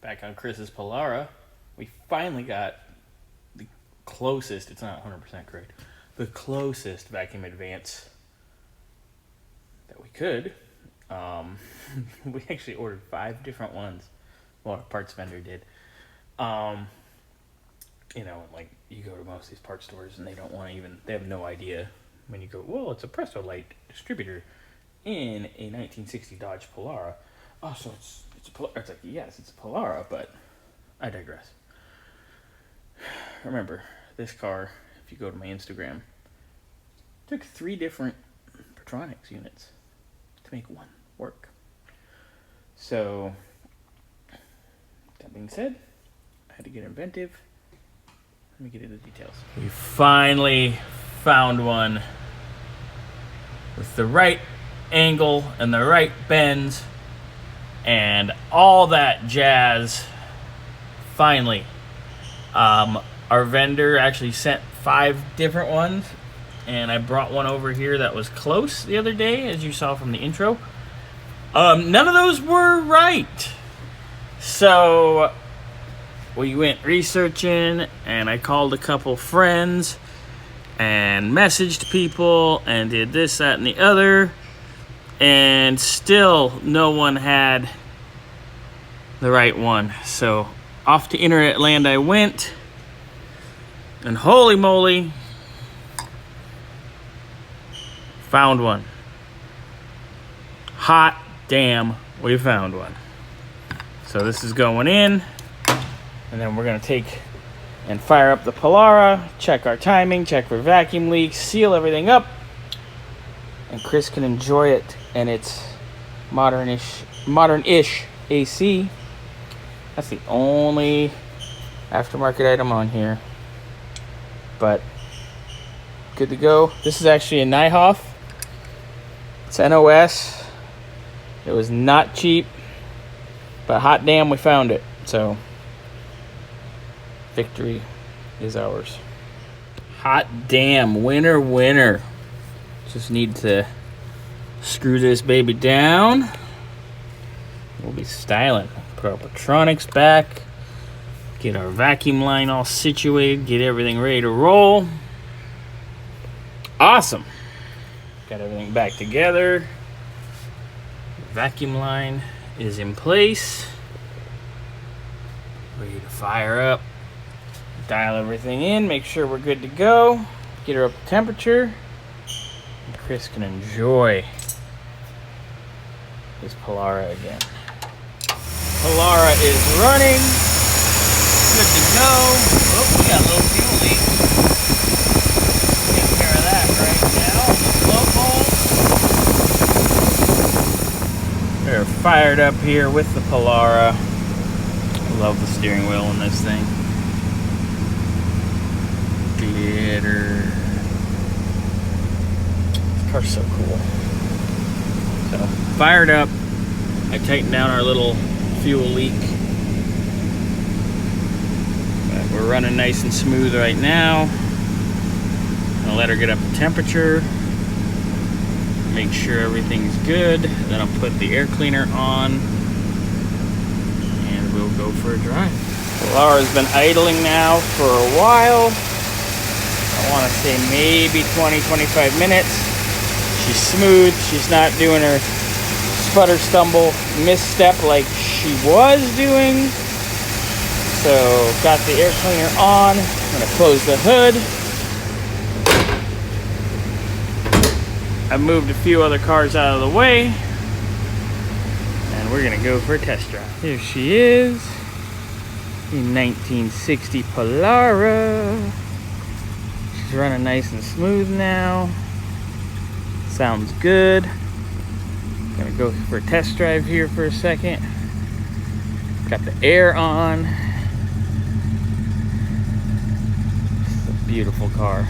back on Chris's Polara, we finally got the closest, it's not 100% correct, the closest vacuum advance that we could. We actually ordered 5 different ones. Well, our parts vendor did. You know, like, you go to most of these parts stores and they don't want to even, they have no idea when you go, well, it's a Presto Light distributor in a 1960 Dodge Polara. Oh, so it's a Polara. It's like, yes, it's a Polara, but I digress. Remember, this car, if you go to my Instagram, took 3 different Pertronics units to make one work. So, that being said, I had to get inventive. Let me get into the details. We finally found one with the right angle and the right bends and all that jazz. Finally. Our vendor actually sent 5 different ones, and I brought one over here that was close the other day, as you saw from the intro. None of those were right. So we went researching, and I called a couple friends and messaged people and did this, that, and the other, and still no one had the right one. So off to internet land I went, and holy moly, found one. Hot damn, we found one. So this is going in, and then we're gonna take and fire up the Polara, check our timing, check for vacuum leaks, seal everything up, and Chris can enjoy it and its modern-ish AC. That's the only aftermarket item on here, but good to go. This is actually a Nyhoff. It's NOS. It was not cheap, but hot damn, we found it. So victory is ours. Hot damn, winner, winner. Just need to screw this baby down. We'll be styling. Put our Pertronics back. Get our vacuum line all situated. Get everything ready to roll. Awesome. Got everything back together. The vacuum line is in place. Ready to fire up. Dial everything in. Make sure we're good to go. Get her up to temperature. And Chris can enjoy his Polara again. Polara is running. Good to go. Oh, we got a little fuel leak. Take care of that right now. The flow pole. We're fired up here with the Polara. I love the steering wheel in this thing. Glitter. This car's so cool. So, fired up. I tightened down our little fuel leak. But we're running nice and smooth right now. I'll let her get up to temperature. Make sure everything's good. Then I'll put the air cleaner on. And we'll go for a drive. Polara's been idling now for a while. I want to say maybe 20-25 minutes. She's smooth. She's not doing her sputter, stumble, misstep like she was doing. So got the air cleaner on. I'm gonna close the hood. I've moved a few other cars out of the way, and we're gonna go for a test drive. Here she is, the 1960 Polara. She's running nice and smooth now. Sounds good. Gonna go for a test drive here for a second. Got the air on. It's a beautiful car.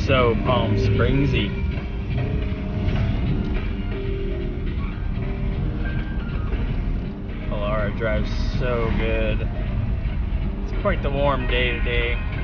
so Palm Springsy. Polara drives so good. It's quite the warm day today.